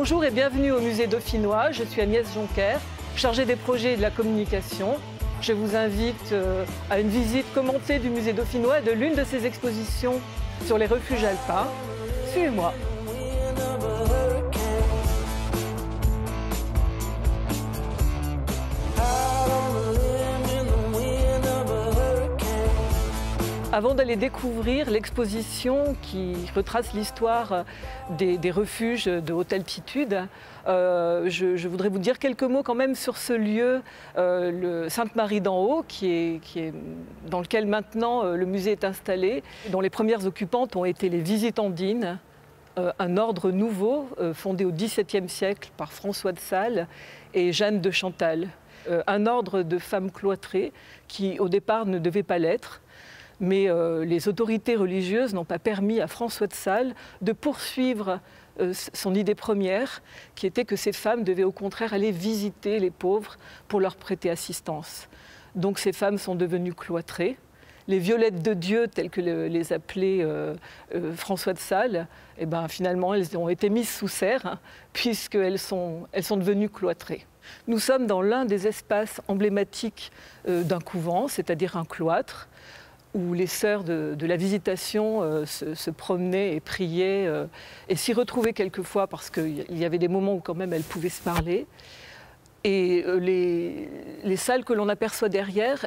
Bonjour et bienvenue au musée dauphinois. Je suis Agnès Jonker, chargée des projets et de la communication. Je vous invite à une visite commentée du musée dauphinois et de l'une de ses expositions sur les refuges alpins. Suivez-moi. Avant d'aller découvrir l'exposition qui retrace l'histoire des refuges de haute altitude, je voudrais vous dire quelques mots quand même sur ce lieu, le Sainte-Marie d'en Haut, dans lequel maintenant le musée est installé, dont les premières occupantes ont été les Visitandines, un ordre nouveau fondé au XVIIe siècle par François de Sales et Jeanne de Chantal. Un ordre de femmes cloîtrées qui au départ ne devait pas l'être. Mais les autorités religieuses n'ont pas permis à François de Sales de poursuivre son idée première, qui était que ces femmes devaient au contraire aller visiter les pauvres pour leur prêter assistance. Donc ces femmes sont devenues cloîtrées. Les violettes de Dieu, telles que les appelait François de Sales, eh ben, finalement, elles ont été mises sous serre, hein, puisqu'elles sont devenues cloîtrées. Nous sommes dans l'un des espaces emblématiques d'un couvent, c'est-à-dire un cloître, où les sœurs de la Visitation se promenaient et priaient et s'y retrouvaient quelquefois parce qu'il y avait des moments où quand même elles pouvaient se parler. Et les salles que l'on aperçoit derrière,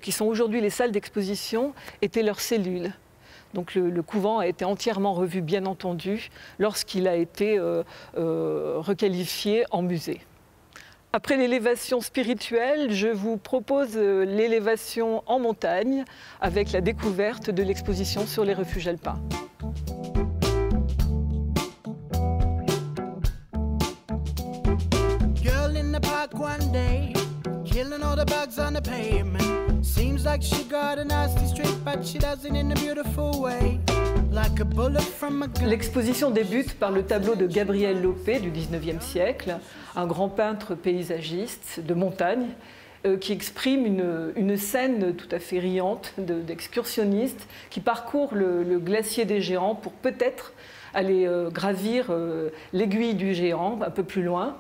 qui sont aujourd'hui les salles d'exposition, étaient leurs cellules. Donc le couvent a été entièrement revu, bien entendu, lorsqu'il a été requalifié en musée. Après l'élévation spirituelle, je vous propose l'élévation en montagne avec la découverte de l'exposition sur les refuges alpins. Girl in the park one day, killing all the bugs on the pavement. Seems like she got a nasty streak, but she does it in a beautiful way. L'exposition débute par le tableau de Gabriel Lopé du XIXe siècle, un grand peintre paysagiste de montagne qui exprime une scène tout à fait riante d'excursionnistes qui parcourent le glacier des Géants pour peut-être aller gravir l'aiguille du Géant un peu plus loin.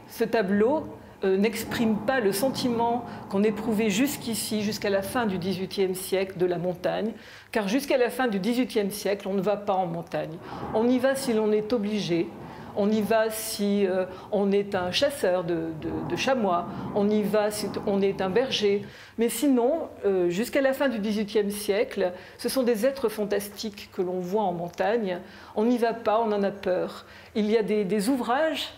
Ce tableau n'exprime pas le sentiment qu'on éprouvait jusqu'ici, jusqu'à la fin du XVIIIe siècle de la montagne, car jusqu'à la fin du XVIIIe siècle, on ne va pas en montagne. On y va si l'on est obligé, on y va si on est un chasseur de chamois, on y va si on est un berger. Mais sinon, jusqu'à la fin du XVIIIe siècle, ce sont des êtres fantastiques que l'on voit en montagne. On n'y va pas, on en a peur. Il y a des ouvrages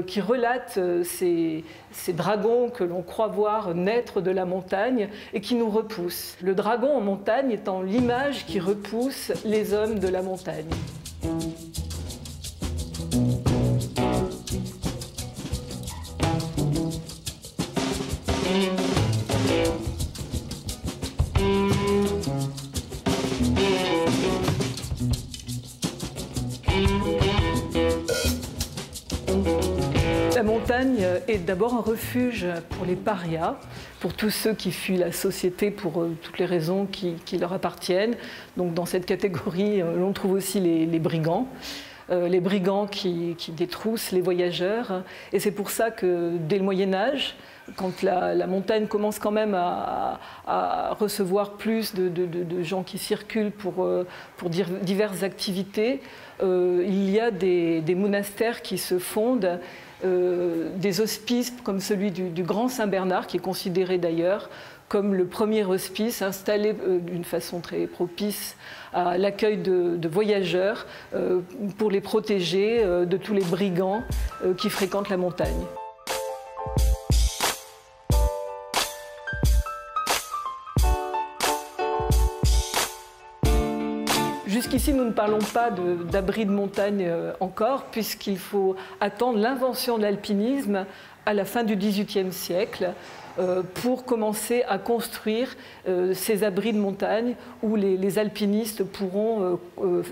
qui relate ces dragons que l'on croit voir naître de la montagne et qui nous repoussent. Le dragon en montagne étant l'image qui repousse les hommes de la montagne. La montagne est d'abord un refuge pour les parias, pour tous ceux qui fuient la société pour toutes les raisons qui leur appartiennent. Donc dans cette catégorie, l'on trouve aussi les brigands. Les brigands qui détroussent les voyageurs. Et c'est pour ça que dès le Moyen-Âge, quand la montagne commence quand même à recevoir plus de gens qui circulent pour diverses activités, il y a des monastères qui se fondent, des hospices comme celui du Grand Saint-Bernard, qui est considéré d'ailleurs comme le premier hospice installé d'une façon très propice à l'accueil de voyageurs pour les protéger de tous les brigands qui fréquentent la montagne. Jusqu'ici, nous ne parlons pas d'abri de montagne encore, puisqu'il faut attendre l'invention de l'alpinisme à la fin du XVIIIe siècle pour commencer à construire ces abris de montagne où les alpinistes pourront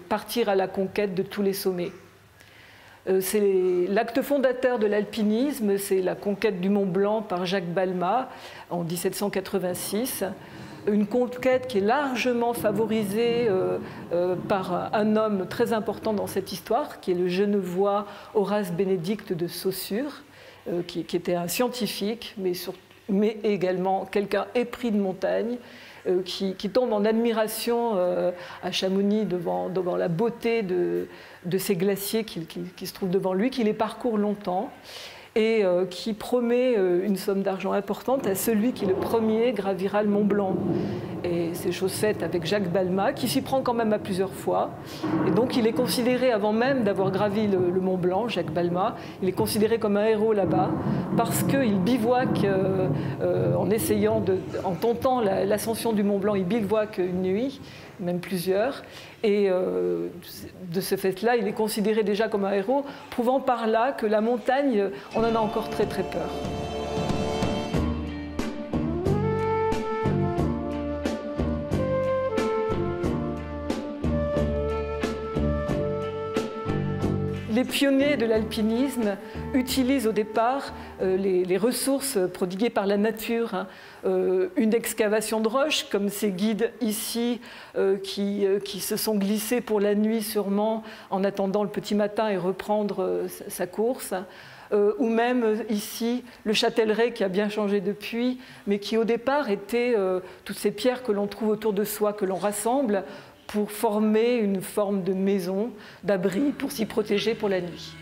partir à la conquête de tous les sommets. C'est l'acte fondateur de l'alpinisme, c'est la conquête du Mont Blanc par Jacques Balmat en 1786. une conquête qui est largement favorisée par un homme très important dans cette histoire, qui est le Genevois Horace Bénédict de Saussure, qui était un scientifique, mais également quelqu'un épris de montagne, qui tombe en admiration à Chamonix devant la beauté de ces glaciers qui se trouvent devant lui, qui les parcourt longtemps, et qui promet une somme d'argent importante à celui qui le premier gravira le Mont Blanc. Et c'est chose faite avec Jacques Balmat, qui s'y prend quand même à plusieurs fois. Et donc il est considéré, avant même d'avoir gravi le Mont Blanc, Jacques Balmat, il est considéré comme un héros là-bas, parce qu'il bivouaque, en tentant l'ascension du Mont Blanc, il bivouaque une nuit, même plusieurs. Et de ce fait-là, il est considéré déjà comme un héros, prouvant par là que la montagne, on en a encore très très peur. Les pionniers de l'alpinisme utilisent au départ les ressources prodiguées par la nature, hein. Une excavation de roche, comme ces guides ici qui se sont glissés pour la nuit sûrement en attendant le petit matin et reprendre sa course. Ou même ici le Châtellerault qui a bien changé depuis, mais qui au départ était toutes ces pierres que l'on trouve autour de soi, que l'on rassemble pour former une forme de maison, d'abri, pour s'y protéger pour la nuit.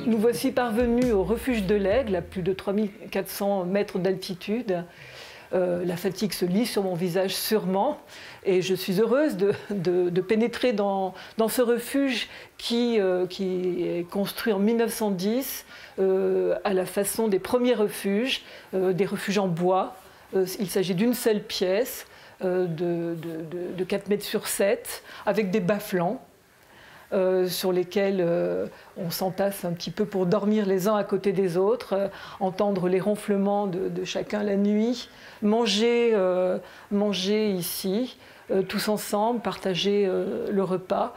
Nous voici parvenus au refuge de l'Aigle, à plus de 3400 mètres d'altitude. La fatigue se lit sur mon visage sûrement, et je suis heureuse de pénétrer dans ce refuge qui est construit en 1910 à la façon des premiers refuges, des refuges en bois. Il s'agit d'une seule pièce de 4 mètres sur 7, avec des bas-flancs. Sur lesquels on s'entasse un petit peu pour dormir les uns à côté des autres, entendre les ronflements de chacun la nuit, manger ici, tous ensemble, partager le repas.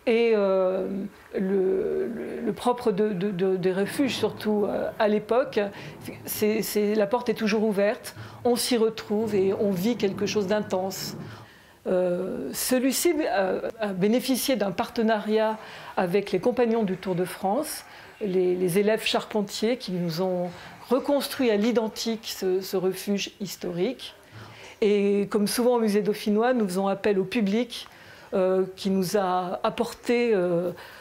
Et le propre des refuges, surtout à l'époque, la porte est toujours ouverte, on s'y retrouve et on vit quelque chose d'intense. Celui-ci a bénéficié d'un partenariat avec les Compagnons du Tour de France, les élèves charpentiers qui nous ont reconstruit à l'identique ce refuge historique. Et comme souvent au musée dauphinois, nous faisons appel au public qui nous a apporté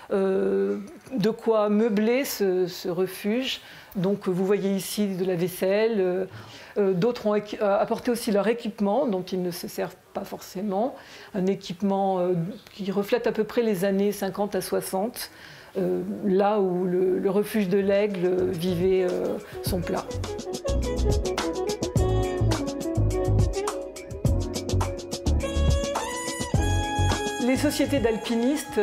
de quoi meubler ce refuge. Donc vous voyez ici de la vaisselle. D'autres ont apporté aussi leur équipement, dont ils ne se servent pas forcément. Un équipement qui reflète à peu près les années 50 à 60, là où le refuge de l'Aigle vivait son plat. Les sociétés d'alpinistes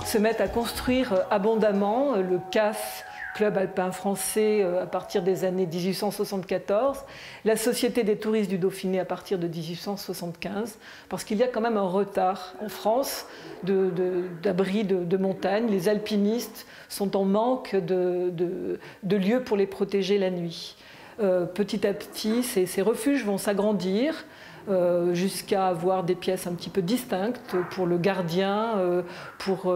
se mettent à construire abondamment. Le CAF, Club alpin français, à partir des années 1874, la Société des touristes du Dauphiné à partir de 1875, parce qu'il y a quand même un retard en France d'abris de montagne. Les alpinistes sont en manque de lieux pour les protéger la nuit. Petit à petit, ces refuges vont s'agrandir, jusqu'à avoir des pièces un petit peu distinctes pour le gardien, pour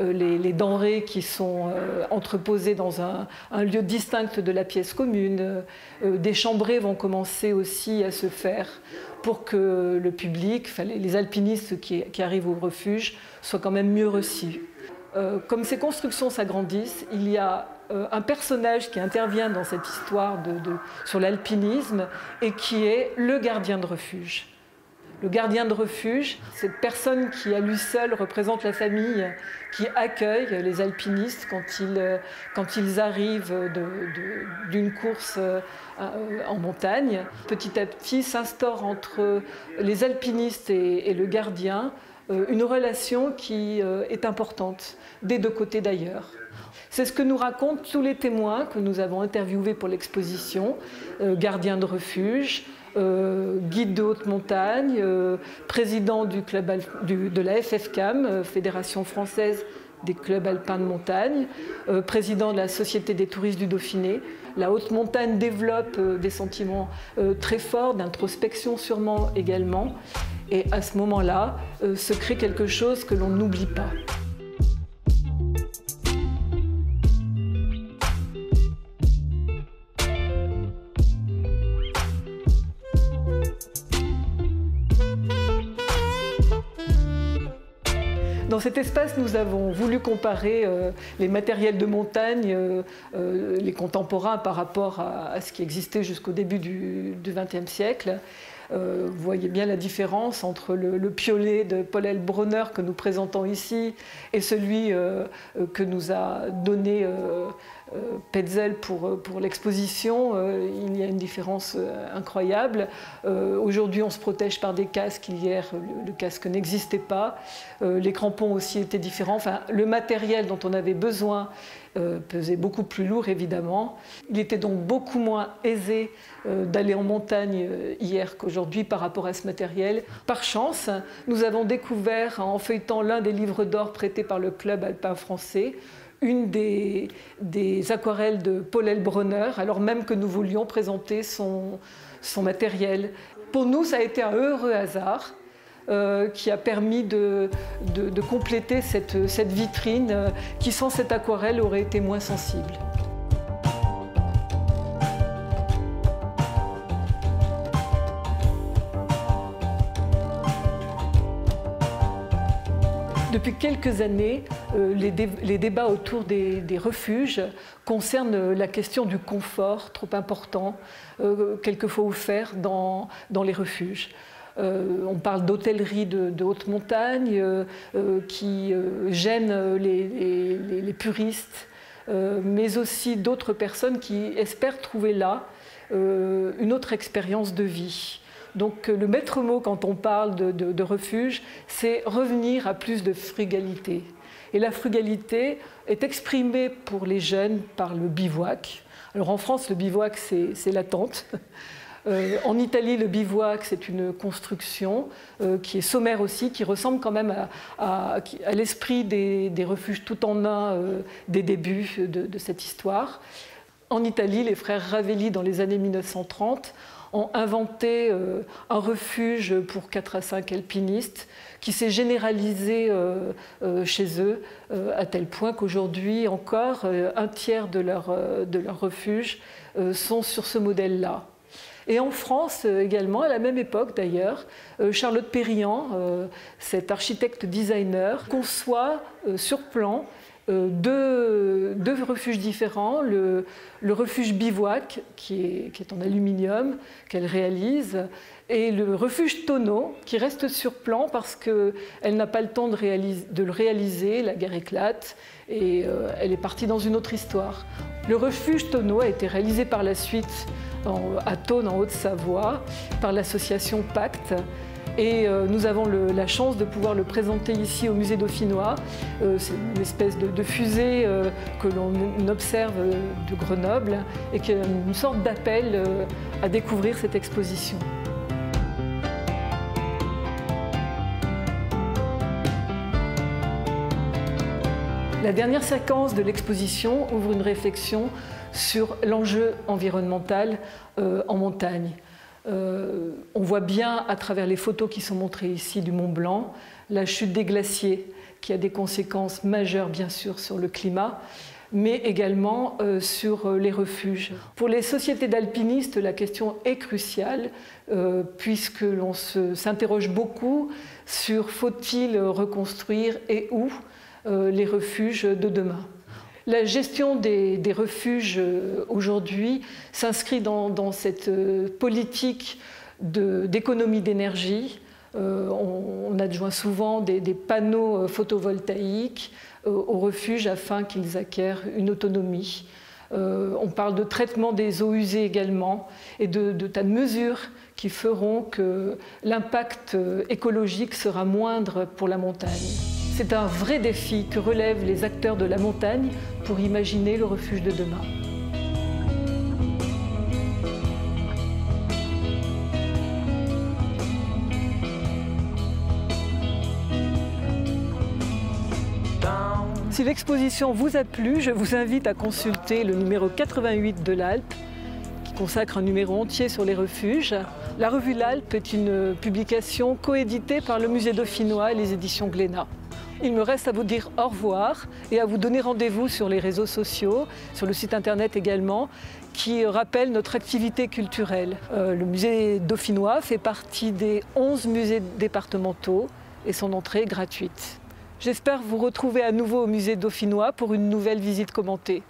les denrées qui sont entreposées dans un lieu distinct de la pièce commune. Des chambrées vont commencer aussi à se faire pour que le public, les alpinistes qui arrivent au refuge, soient quand même mieux reçus. Comme ces constructions s'agrandissent, il y a un personnage qui intervient dans cette histoire sur l'alpinisme et qui est le gardien de refuge. Le gardien de refuge, cette personne qui à lui seul représente la famille qui accueille les alpinistes quand ils arrivent d'une course en montagne. Petit à petit s'instaure entre les alpinistes et le gardien une relation qui est importante, des deux côtés d'ailleurs. C'est ce que nous racontent tous les témoins que nous avons interviewés pour l'exposition, gardiens de refuge, guide de haute montagne, président du club de la FFCAM, Fédération française des clubs alpins de montagne, président de la Société des touristes du Dauphiné. La haute montagne développe des sentiments très forts, d'introspection sûrement également. Et à ce moment-là, se crée quelque chose que l'on n'oublie pas. Dans cet espace, nous avons voulu comparer les matériels de montagne, les contemporains par rapport à ce qui existait jusqu'au début du XXe siècle. Vous voyez bien la différence entre le piolet de Paul Elbronner que nous présentons ici et celui que nous a donné Petzl pour l'exposition. Il y a une différence incroyable. Aujourd'hui, on se protège par des casques. Hier, le casque n'existait pas. Les crampons aussi étaient différents. Enfin, le matériel dont on avait besoin pesait beaucoup plus lourd, évidemment. Il était donc beaucoup moins aisé d'aller en montagne hier qu'aujourd'hui par rapport à ce matériel. Par chance, nous avons découvert, en feuilletant l'un des livres d'or prêtés par le club alpin français, une des aquarelles de Paul Elbronner, alors même que nous voulions présenter son matériel. Pour nous, ça a été un heureux hasard qui a permis de compléter cette vitrine qui, sans cette aquarelle, aurait été moins sensible. Depuis quelques années, les débats autour des refuges concernent la question du confort trop important, quelquefois offert dans les refuges. On parle d'hôtellerie de haute montagne qui gêne les puristes, mais aussi d'autres personnes qui espèrent trouver là une autre expérience de vie. Donc le maître mot quand on parle de refuge, c'est revenir à plus de frugalité. Et la frugalité est exprimée pour les jeunes par le bivouac. Alors en France, le bivouac, c'est la tente. En Italie, le bivouac, c'est une construction qui est sommaire aussi, qui ressemble quand même à l'esprit des refuges tout en un des débuts de cette histoire. En Italie, les frères Ravelli, dans les années 1930, ont inventé un refuge pour 4 à 5 alpinistes qui s'est généralisé chez eux à tel point qu'aujourd'hui encore, un tiers de leurs refuges sont sur ce modèle-là. Et en France également, à la même époque d'ailleurs, Charlotte Périllan, cet architecte-designer, conçoit sur plan deux refuges différents. Le refuge bivouac, qui est en aluminium, qu'elle réalise, et le refuge tonneau, qui reste sur plan parce qu'elle n'a pas le temps de le réaliser, la guerre éclate, et elle est partie dans une autre histoire. Le refuge tonneau a été réalisé par la suite à Thônes, en Haute-Savoie, par l'association Pacte. Et nous avons la chance de pouvoir le présenter ici au musée dauphinois. C'est une espèce de fusée que l'on observe de Grenoble et qui est une sorte d'appel à découvrir cette exposition. La dernière séquence de l'exposition ouvre une réflexion sur l'enjeu environnemental en montagne. On voit bien à travers les photos qui sont montrées ici du Mont Blanc la chute des glaciers qui a des conséquences majeures bien sûr sur le climat, mais également sur les refuges. Pour les sociétés d'alpinistes, la question est cruciale puisque l'on s'interroge beaucoup sur faut-il reconstruire et où les refuges de demain. La gestion des refuges aujourd'hui s'inscrit dans cette politique d'économie d'énergie. On adjoint souvent des panneaux photovoltaïques aux refuges afin qu'ils acquièrent une autonomie. On parle de traitement des eaux usées également et de tas de mesures qui feront que l'impact écologique sera moindre pour la montagne. C'est un vrai défi que relèvent les acteurs de la montagne pour imaginer le refuge de demain. Si l'exposition vous a plu, je vous invite à consulter le numéro 88 de l'Alpe, qui consacre un numéro entier sur les refuges. La revue L'Alpe est une publication coéditée par le Musée dauphinois et les éditions Glénat. Il me reste à vous dire au revoir et à vous donner rendez-vous sur les réseaux sociaux, sur le site internet également, qui rappelle notre activité culturelle. Le musée dauphinois fait partie des 11 musées départementaux et son entrée est gratuite. J'espère vous retrouver à nouveau au musée dauphinois pour une nouvelle visite commentée.